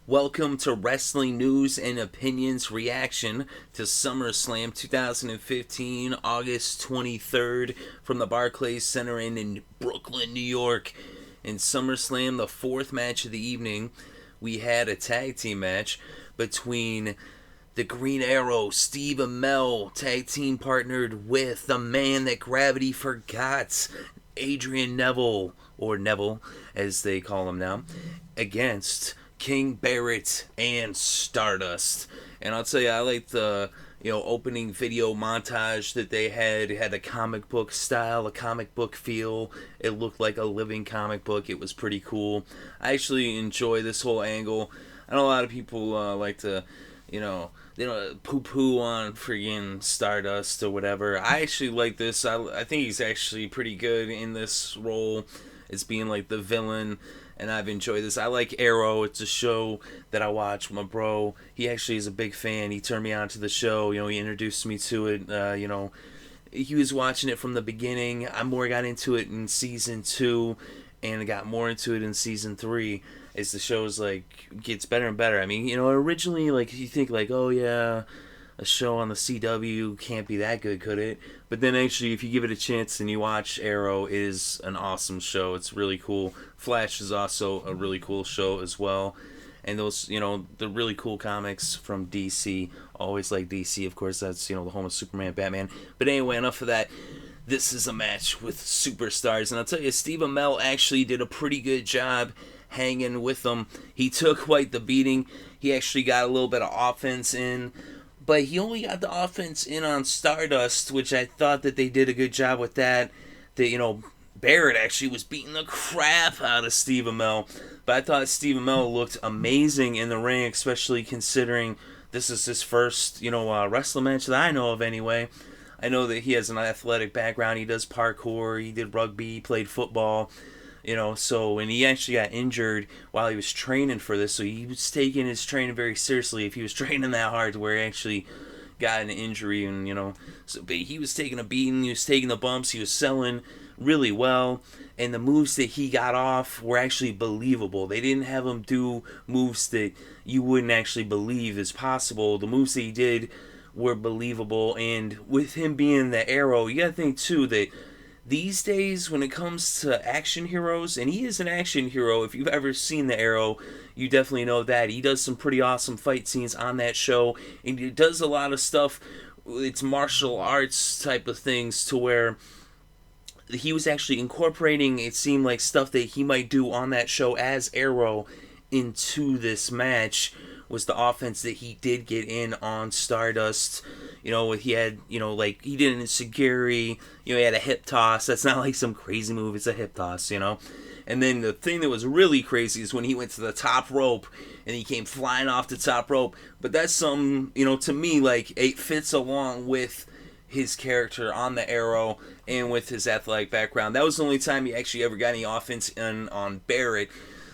Welcome to Wrestling News and Opinions reaction to SummerSlam 2015, August 23rd, from the Barclay Center in Brooklyn, New York. In SummerSlam, the fourth match of the evening, we had a tag team match between the Green Arrow, Steve Amell, tag team partnered with the man that gravity forgot, Adrian Neville, or Neville as they call him now, against King Barrett and Stardust. And I'll tell you, I like the opening video montage that they had. It had a comic book style, a comic book feel. It looked like a living comic book. It was pretty cool. I actually enjoy this whole angle. I know a lot of people like to poo-poo on friggin' Stardust or whatever. I actually like this. I think he's actually pretty good in this role as being like the villain, and I've enjoyed this. I like Arrow. It's a show that I watch with my bro. He actually is a big fan. He turned me on to the show. He introduced me to it. He was watching it from the beginning. I more got into it in season 2, and I got more into it in season 3 as the show's gets better and better. I mean, originally you think oh yeah, a show on the CW can't be that good, could it? But then actually, if you give it a chance and you watch Arrow, it is an awesome show. It's really cool. Flash is also a really cool show as well. And those, the really cool comics from DC. Always like DC, of course. That's, the home of Superman, Batman. But anyway, enough of that. This is a match with superstars. And I'll tell you, Steve Amell actually did a pretty good job hanging with them. He took quite the beating. He actually got a little bit of offense in. But he only got the offense in on Stardust, which I thought that they did a good job with that. That, Barrett actually was beating the crap out of Steve Amell. But I thought Steve Amell looked amazing in the ring, especially considering this is his first, wrestling match that I know of anyway. I know that he has an athletic background. He does parkour. He did rugby. He played football. And he actually got injured while he was training for this, so he was taking his training very seriously if he was training that hard to where he actually got an injury, and, but he was taking a beating, he was taking the bumps, he was selling really well, and the moves that he got off were actually believable. They didn't have him do moves that you wouldn't actually believe is possible. The moves that he did were believable, and with him being the Arrow, you gotta think, too, that these days, when it comes to action heroes, and he is an action hero, if you've ever seen The Arrow, you definitely know that. He does some pretty awesome fight scenes on that show, and he does a lot of stuff, it's martial arts type of things, to where he was actually incorporating, it seemed like, stuff that he might do on that show as Arrow into this match. Was the offense that he did get in on Stardust. He had, he did an enziguri, he had a hip toss. That's not like some crazy move, it's a hip toss, And then the thing that was really crazy is when he went to the top rope and he came flying off the top rope. But that's some, to me, it fits along with his character on the Arrow and with his athletic background. That was the only time he actually ever got any offense in on Barrett.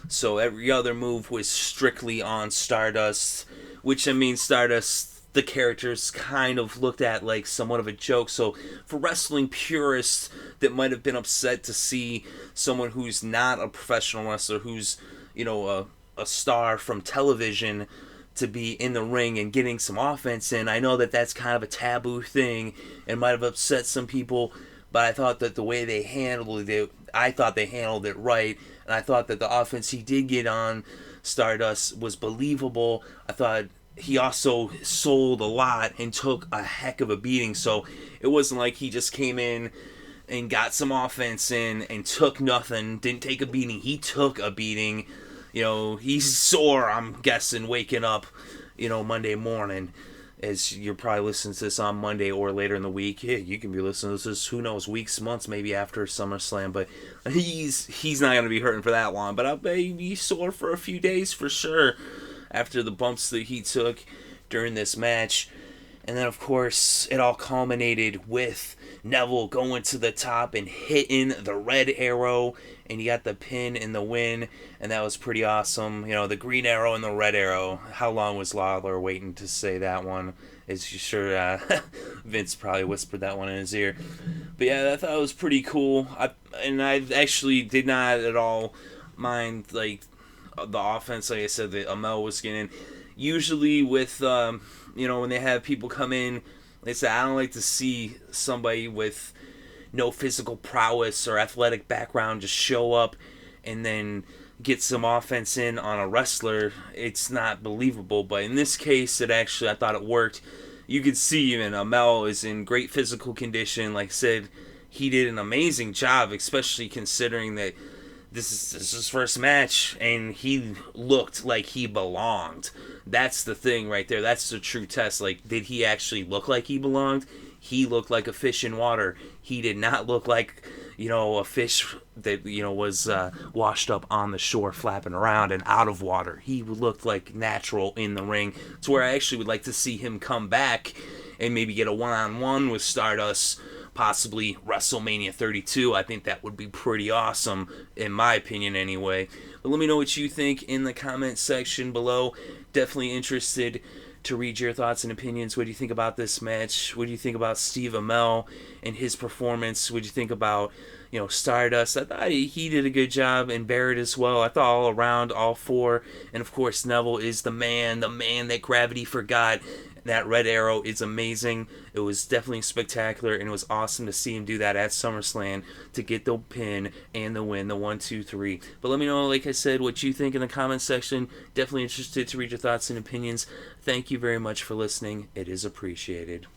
So every other move was strictly on Stardust, which, Stardust, the characters kind of looked at like somewhat of a joke. So for wrestling purists that might have been upset to see someone who's not a professional wrestler, who's, a star from television, to be in the ring and getting some offense in, I know that that's kind of a taboo thing and might have upset some people, but I thought that the way they handled it, I thought they handled it right. And I thought that the offense he did get on Stardust was believable. I thought he also sold a lot and took a heck of a beating. So it wasn't like he just came in and got some offense in and took nothing, didn't take a beating. He took a beating. He's sore, I'm guessing, waking up, Monday morning. As you're probably listening to this on Monday or later in the week. Yeah, you can be listening to this, who knows, weeks, months, maybe after SummerSlam. But he's not going to be hurting for that long. But I'll bet he's sore for a few days for sure after the bumps that he took during this match. And then, of course, it all culminated with Neville going to the top and hitting the Red Arrow. And he got the pin and the win. And that was pretty awesome. The Green Arrow and the Red Arrow. How long was Lawler waiting to say that one? Is you sure Vince probably whispered that one in his ear. But yeah, I thought it was pretty cool. I actually did not at all mind, the offense, like I said, that Amell was getting. Usually with, when they have people come in, they say, I don't like to see somebody with no physical prowess or athletic background just show up and then get some offense in on a wrestler. It's not believable. But in this case, I thought it worked. You could see even Amell is in great physical condition. Like I said, he did an amazing job, especially considering that this is his first match, and he looked like he belonged. That's the thing right there. That's the true test. Like, did he actually look like he belonged? He looked like a fish in water. He did not look like, a fish that, was washed up on the shore flapping around and out of water. He looked like natural in the ring. It's where I actually would like to see him come back and maybe get a one-on-one with Stardust, possibly WrestleMania 32. I think that would be pretty awesome, in my opinion anyway. But let me know what you think in the comment section below. Definitely interested to read your thoughts and opinions. What do you think about this match? What do you think about Steve Amell and his performance? What do you think about, Stardust? I thought he did a good job, and Barrett as well. I thought all around, all four. And of course, Neville is the man that gravity forgot. That red arrow is amazing. It was definitely spectacular, and it was awesome to see him do that at SummerSlam to get the pin and the win, the 1, 2, 3. But let me know, like I said, what you think in the comments section. Definitely interested to read your thoughts and opinions. Thank you very much for listening. It is appreciated.